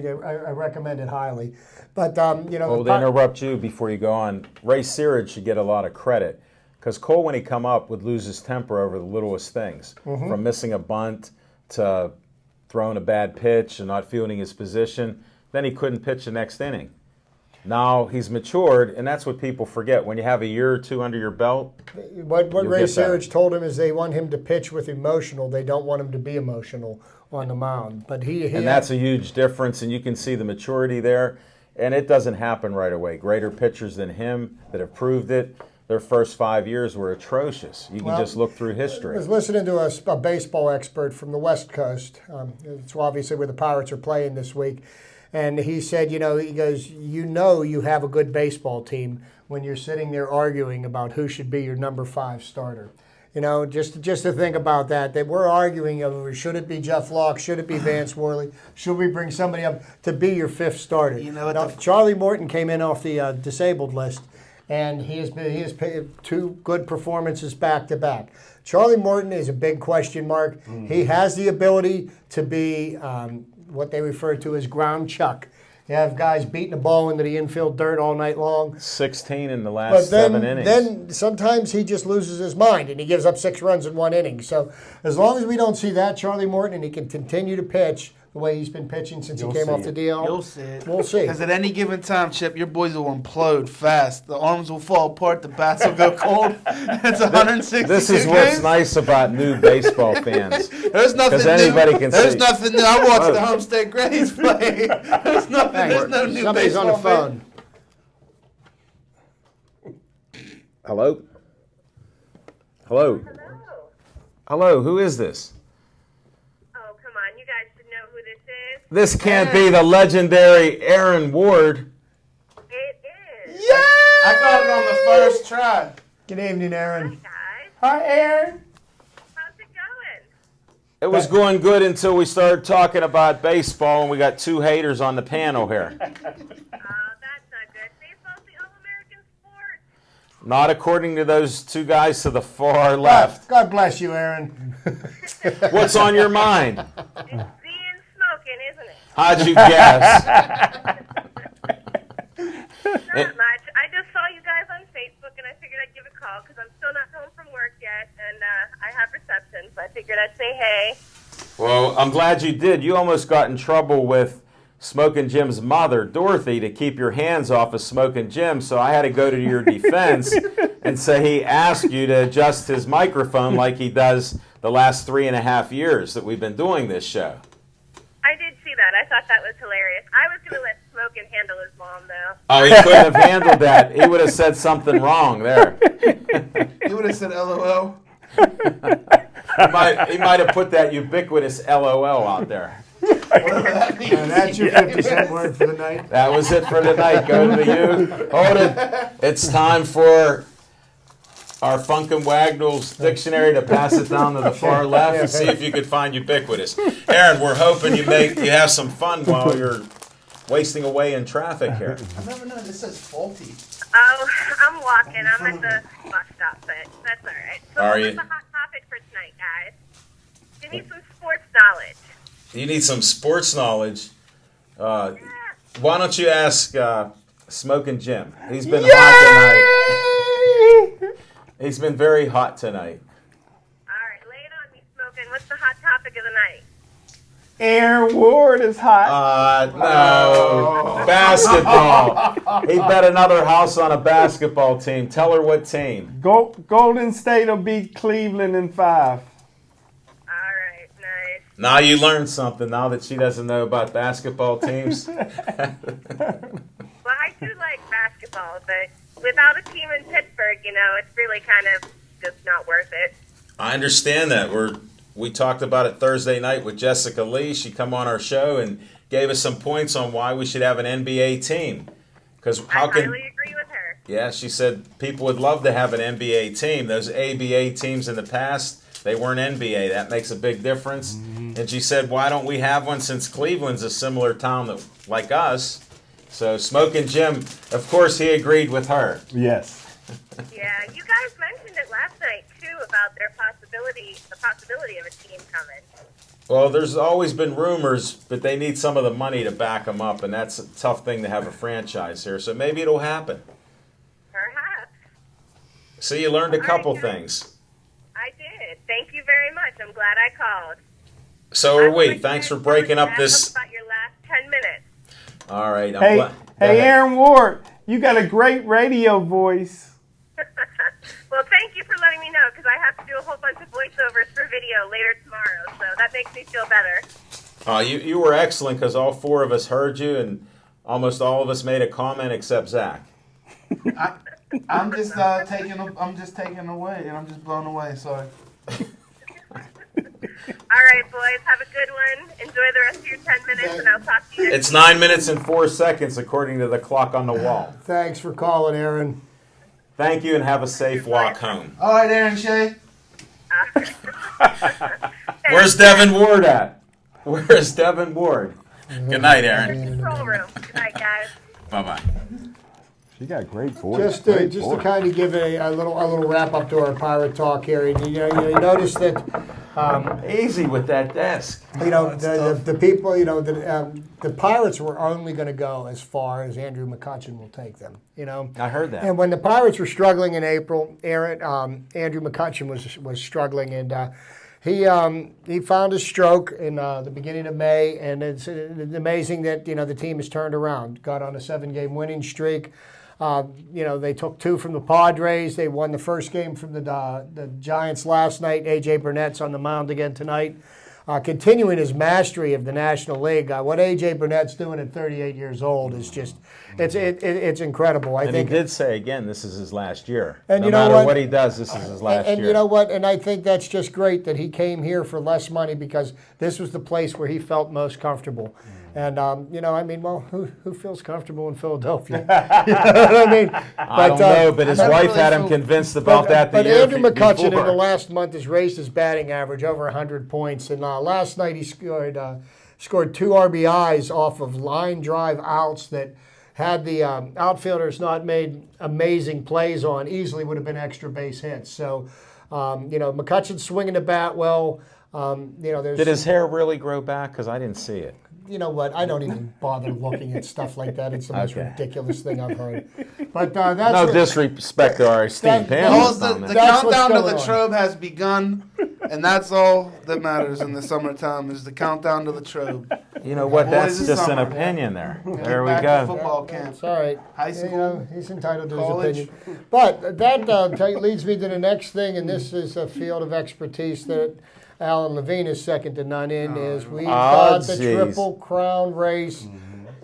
recommend it highly. But Well, to interrupt you before you go on, Ray Searage should get a lot of credit because Cole, when he come up, would lose his temper over the littlest things, from missing a bunt to throwing a bad pitch and not fielding his position. Then he couldn't pitch the next inning. Now he's matured, and that's what people forget. When you have a year or 2 under your belt, what Ray Searage told him is they want him to pitch with emotional. They don't want him to be emotional on the mound. But and that's a huge difference, and you can see the maturity there. And it doesn't happen right away. Greater pitchers than him that have proved it, their first 5 years were atrocious. You can just look through history. I was listening to a baseball expert from the West Coast. It's obviously where the Pirates are playing this week. And he said, he goes, you have a good baseball team when you're sitting there arguing about who should be your number 5 starter. Just to think about that we're arguing over, should it be Jeff Locke, should it be Vance Worley, should we bring somebody up to be your 5th starter? Charlie Morton came in off the disabled list, and he has paid 2 good performances back to back. Charlie Morton is a big question mark. He has the ability to be what they refer to as ground chuck. You have guys beating the ball into the infield dirt all night long. 16 in the last But 7 innings. then sometimes he just loses his mind and he gives up 6 runs in 1 inning. So as long as we don't see that Charlie Morton and he can continue to pitch the way he's been pitching since he came off the DL, You'll see it. we'll see. Because at any given time, Chip, your boys will implode fast. The arms will fall apart. The bats will go cold. It's 162 This is what's games. nice about new baseball fans. There's nothing 'Cause new. anybody can There's see. nothing new. I watched Whoa. the Homestead Grays play. There's nothing. There's no new Somebody's baseball. on the phone. Hello? Hello? Hello. Hello, who is this? Oh, come on. You guys should know who this is. This can't be the legendary Aaron Ward. It is. I got it on the first try. Good evening, Aaron. Guys, Hi, Aaron. how's it going? It was going good until we started talking about baseball and we got 2 haters on the panel here. Oh, that's not good. Baseball's the all-American sport. Not according to those 2 guys to the far left. God bless you, Aaron. What's on your mind? It's being smoking, isn't it? How'd you guess? Not much. I just saw you guys on Facebook, and I figured I'd give a call because I'm still not home from work yet, and I have reception, so I figured I'd say hey. Well, I'm glad you did. You almost got in trouble with Smoking Jim's mother, Dorothy, to keep your hands off of Smoking Jim, so I had to go to your defense and say he asked you to adjust his microphone like he does the last 3.5 years that we've been doing this show. I did see that. I thought that was hilarious. I was going to let Smokin handle his mom, though. Oh, he couldn't have handled that. He would have said something wrong there. You would have said LOL. He might have put that ubiquitous LOL out there. Whatever that means. And that's your 50-cent word for the night. That was it for tonight. Go to you. Hold it. It's time for our Funkin' Wagnall's dictionary to pass it down to the far left and see if you could find ubiquitous. Aaron, we're hoping you have some fun while you're wasting away in traffic here. I never know. This says faulty. Oh, I'm walking. I'm at the bus stop, but that's all right. So Are what's you? the hot topic for tonight, guys? Give me some sports knowledge. You need some sports knowledge. Yeah. Why don't you ask Smoking Jim? He's been hot tonight. He's been very hot tonight. All right, lay it on me, Smokin'. What's the hot topic of the night? Aaron Ward is hot. No. Basketball. He bet another house on a basketball team. Tell her what team. Golden State will beat Cleveland in 5. All right, nice. Now you learned something now that she doesn't know about basketball teams. Well, I do like basketball, but without a team in Pittsburgh, it's really kind of just not worth it. I understand that. We talked about it Thursday night with Jessica Lee. She come on our show and gave us some points on why we should have an NBA team. Because I highly agree with her. Yeah, she said people would love to have an NBA team. Those ABA teams in the past, they weren't NBA. That makes a big difference. And she said, why don't we have one since Cleveland's a similar town like us? So Smoking Jim, of course, he agreed with her. Yes. Yeah, you guys mentioned it last night, too, about the possibility of a team coming. Well, there's always been rumors, but they need some of the money to back them up, and that's a tough thing to have a franchise here. So maybe it'll happen. Perhaps. So you learned a All right, couple guys. things. I did. Thank you very much. I'm glad I called. So I are will we. let you Thanks for guys breaking know up this. about your last 10 minutes. All right. I'm Hey, glad. Go hey, ahead. Aaron Ward, you got a great radio voice. Well, thank you for letting me know, because I have to do a whole bunch of voiceovers for video later tomorrow, so that makes me feel better. You were excellent because all 4 of us heard you, and almost all of us made a comment except Zach. I'm just taken away, and I'm just blown away. Sorry. All right, boys, have a good one. Enjoy the rest of your 10 minutes, and I'll talk to you next It's 9 minutes and 4 seconds according to the clock on the wall. Thanks for calling, Aaron. Thank you and have a safe walk home. All right, Aaron Shea. Where's Devin Ward at? Where's Devin Ward? Good night, Aaron. Control room. Good night, guys. Bye-bye. She got great voice. Just great to voice. kind of give a little wrap up to our pirate talk here, and you notice that Easy with that desk. the people the Pirates were only going to go as far as Andrew McCutchen will take them. I heard that. And when the Pirates were struggling in April, Andrew McCutchen was struggling, and he found a stroke in the beginning of May, and it's amazing that the team has turned around. Got on a 7-game winning streak. They took 2 from the Padres. They won the first game from the Giants last night. A.J. Burnett's on the mound again tonight. Continuing his mastery of the National League. What A.J. Burnett's doing at 38 years old is just, it's incredible. And he did say, again, this is his last year. And no you know matter what? what he does, this is his last And year. you know what? And I think that's just great that he came here for less money because this was the place where he felt most comfortable. And, who feels comfortable in Philadelphia? You know what I mean? I don't know, but his I wife really had him feel- convinced about that the But year Andrew McCutchen in before. the last month has raised his batting average over 100 points. And last night he scored 2 RBIs off of line drive outs that had the outfielders not made amazing plays on, easily would have been extra base hits. So, McCutchen's swinging the bat well. There's Did his hair really grow back? Because I didn't see it. You know what? I don't even bother looking at stuff like that. It's the most Okay. ridiculous thing I've heard. But that's No what- disrespect to our esteemed that- All panelists the, on the that. That's what's countdown to going the on. Trobe has begun, and that's all that matters in the summertime is the countdown to the Trobe. You know what? Boys That's is just an summer. opinion there. Get There we back to go. football camp. It's all right. High school, He's entitled to college. his opinion. But that leads me to the next thing, and this is a field of expertise that Alan Levine is second to none in, is we've got the geez. Triple Crown race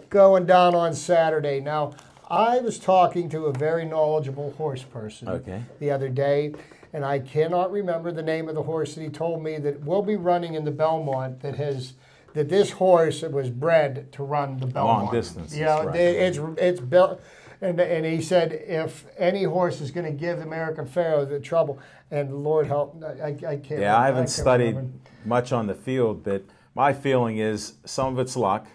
going down on Saturday. Now, I was talking to a very knowledgeable horse person Okay. the other day, and I cannot remember the name of the horse that he told me that will be running in the Belmont that this horse was bred to run the Belmont. Long distance, You know, right. it's built, and he said if any horse is going to give American Pharaoh the trouble, and Lord help, I can't. Yeah, I haven't can't studied remember. much on the field, but my feeling is some of it's luck,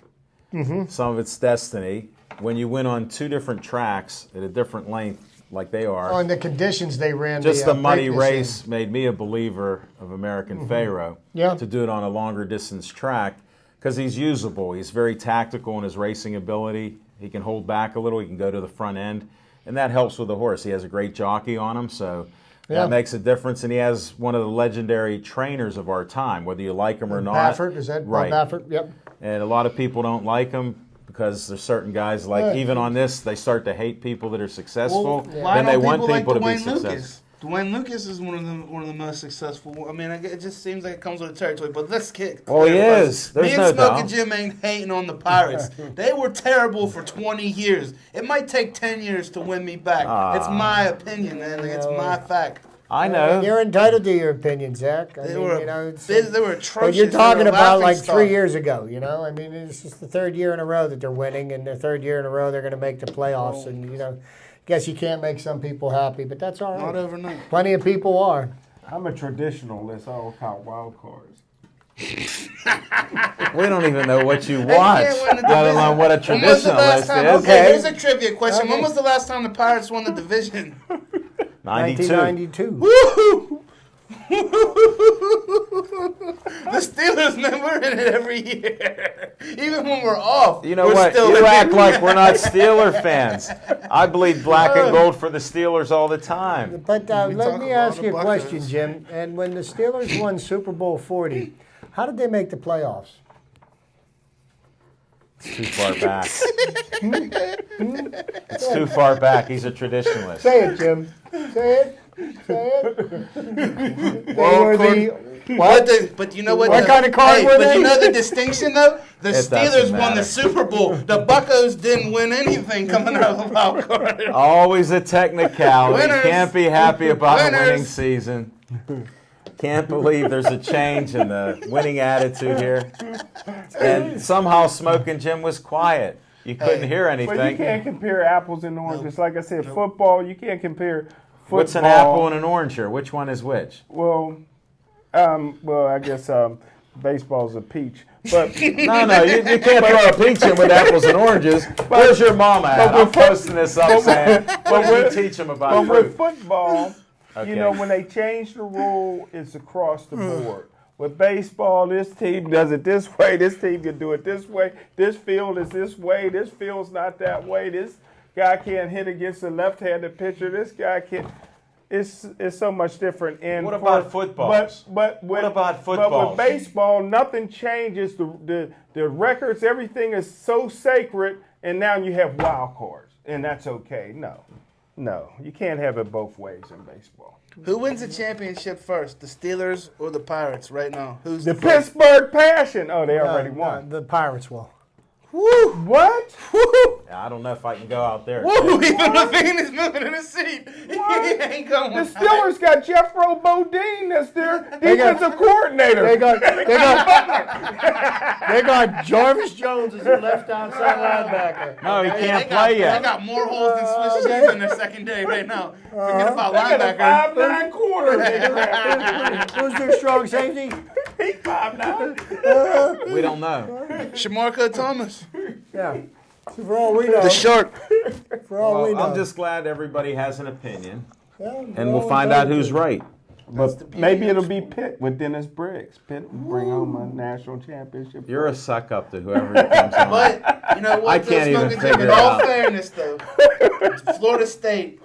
some of it's destiny. When you win on 2 different tracks at a different length, like they are, On the conditions they ran, just the a muddy Preakness in. race made me a believer of American Pharaoh. Yeah. To do it on a longer distance track because he's usable. He's very tactical in his racing ability. He can hold back a little. He can go to the front end, and that helps with the horse. He has a great jockey on him, so Yeah. that makes a difference. And he has one of the legendary trainers of our time, whether you like him or not. Baffert, is that right? Bob Baffert? Yep. And a lot of people don't like him because there's certain guys like Right. even on this they start to hate people that are successful. Why Then they don't want people people like to be Dwayne successful. Lucas? Dwayne Lucas is one of the most successful. I mean, it just seems like it comes with the territory. But this kid, Well, he is. Me There's and no Smoke and doubt. Jim ain't hating on the Pirates. They were terrible for 20 years. It might take 10 years to win me back. It's my opinion, and it's my fact. I know. You're entitled to your opinion, Zach. They were it's- they were But atrocious. you're They talking were a about laughing like stock. 3 years ago, you know? I mean, it's just the 3rd year in a row that they're winning, and the 3rd year in a row they're going to make the playoffs. And, guess you can't make some people happy, but that's all Not right. overnight. Plenty of people are. I'm a traditionalist. I don't count wild cards. We don't even know what you They watch, can't win the let division. alone what a When was the last traditionalist time? is. Okay, here's a trivia question. Okay. When was the last time the Pirates won the division? 92. 1992. Woo! The Steelers never in it every year. Even when we're off, You know we're what? Still You in act it. like we're not Steeler fans. I bleed black and gold for the Steelers all the time. But We let talk me about ask the you a question, Buckeyes. Jim. And when the Steelers won Super Bowl 40, how did they make the playoffs? It's too far back. It's too far back. He's a traditionalist. Say it, Jim. Say it. Say it. They Well, were the What? But you know what? What kind of card were But they? you know the distinction though? The It Steelers doesn't won the matter. Super Bowl. The Buccos didn't win anything coming out of the wild card. Always a technicality. Winners. Can't be happy about a winning Winners. season. Can't believe there's a change in the winning attitude here. And somehow Smoking Jim was quiet. You couldn't hear But you anything. can't compare apples and oranges. Like I said, football, you can't compare football. What's an apple and an orange here? Which one is which? Well, I guess baseball's a peach. But No, you can't throw a peach in with apples and oranges. Where's your mama at? I'm posting this up saying, what did you teach them about But with fruit? football, Okay. you know, when they change the rule, it's across the board. With baseball, this team does it this way, this team can do it this way, this field is this way, this field's not that way, this guy can't hit against a left-handed pitcher, this guy can't. It's so much different. And What about footballs? But What about But footballs? with baseball, nothing changes. The records, everything is so sacred, and now you have wild cards, and that's okay. No, you can't have it both ways in baseball. Who wins the championship first, the Steelers or the Pirates right now? Who's The first? Pittsburgh Passion. Oh, they already won. The Pirates will. Woo! What? Woo! I don't know if I can go out there. Woo! Even Levine is moving in his seat. He ain't going. The Steelers got Jeffro Bodine as their defensive coordinator. They got Jarvis Jones as the left outside linebacker. No, he can't They got, play yet. They got more holes than Swiss cheese in their secondary right now. Forget about They got a linebacker. 5'9" corner. Who's their strong safety? He's 5'9". We don't know. Shamarko Thomas. Yeah. For all we know. The shark. For all we know. I'm just glad everybody has an opinion, Yeah, and we'll find out who's right. But maybe it'll be Pitt with Dennis Briggs. Pitt will bring home a national championship. You're a suck up to whoever comes on. But you know what? I can't Phil even Smokin' figure in it all out. fairness, though, Florida State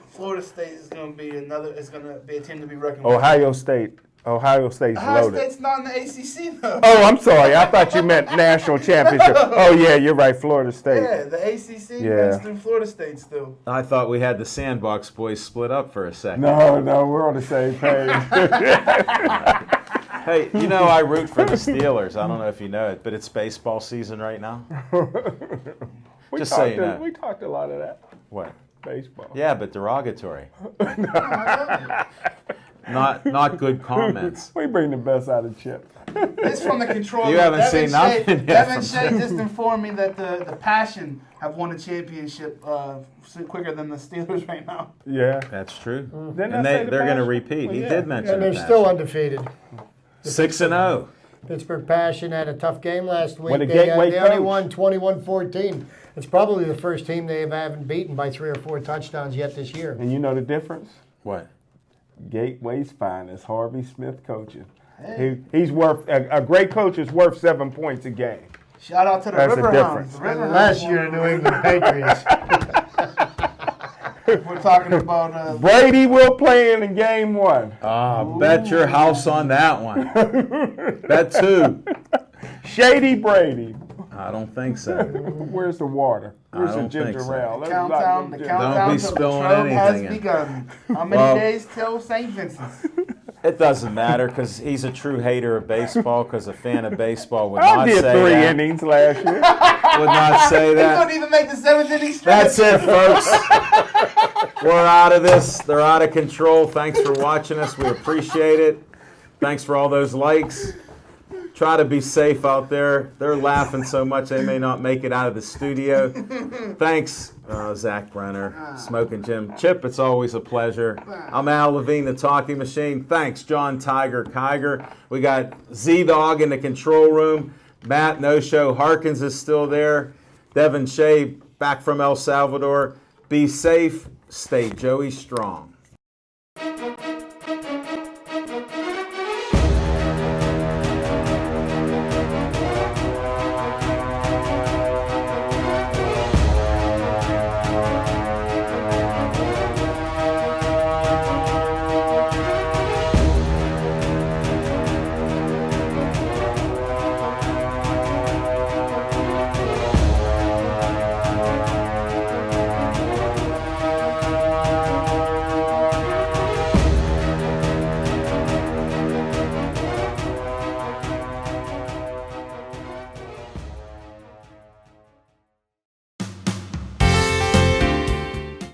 is going to be It's going to be a team to be reckoned with. Ohio State's Ohio loaded. State's not in the ACC though. Oh, I'm sorry. I thought you meant national championship. Oh, yeah, you're right. Florida State. Yeah, the ACC Yeah. runs through Florida State still. I thought we had the Sandbox boys split up for a second. No, we're on the same page. Hey, you know I root for the Steelers. I don't know if you know it, but it's baseball season right now. Just so you know. We talked a lot of that. What? Baseball. Yeah, but derogatory. Not good comments. We bring the best out of Chip. This from the control. You haven't seen nothing yet Devin from Shea just informed me that the Passion have won a championship quicker than the Steelers right now. Yeah. That's true. Didn't And I say the they're going to Passion? repeat. He yeah. did mention And they're the still Passion. undefeated. 6-0. Pittsburgh Passion had a tough game last week. With a They gateway only coach. won 21-14. It's probably the first team they haven't beaten by 3 or 4 touchdowns yet this year. And you know the difference? What? Gateway's finest, Harvey Smith coaching. He's worth a great coach is worth 7 points a game. Shout out to the That's the Riverhounds. difference. The Riverhounds Last won. year, the New England Patriots. We're talking about Brady will play in game 1. Bet your house on that one. Bet 2. Shady Brady. I don't think so. Where's the water? Where's I the don't think ginger so. ale? Let's countdown. not The go countdown be to the spilling Trove has anything in. begun. How many Well- days till St. Vincent's? It doesn't matter because he's a true hater of baseball because a fan of baseball would I not did say 3 that. innings last year. Would not say He that. couldn't even make the 7th inning stretch. That's it, folks. We're out of this. They're out of control. Thanks for watching us. We appreciate it. Thanks for all those likes. Try to be safe out there. They're laughing so much they may not make it out of the studio. Thanks, Zach Brenner, Smoking Jim. Chip, it's always a pleasure. I'm Al Levine, the Talking Machine. Thanks, John Tiger Kiger. We got Z-Dog in the control room. Matt No Show Harkins is still there. Devin Shea back from El Salvador. Be safe. Stay Joey strong.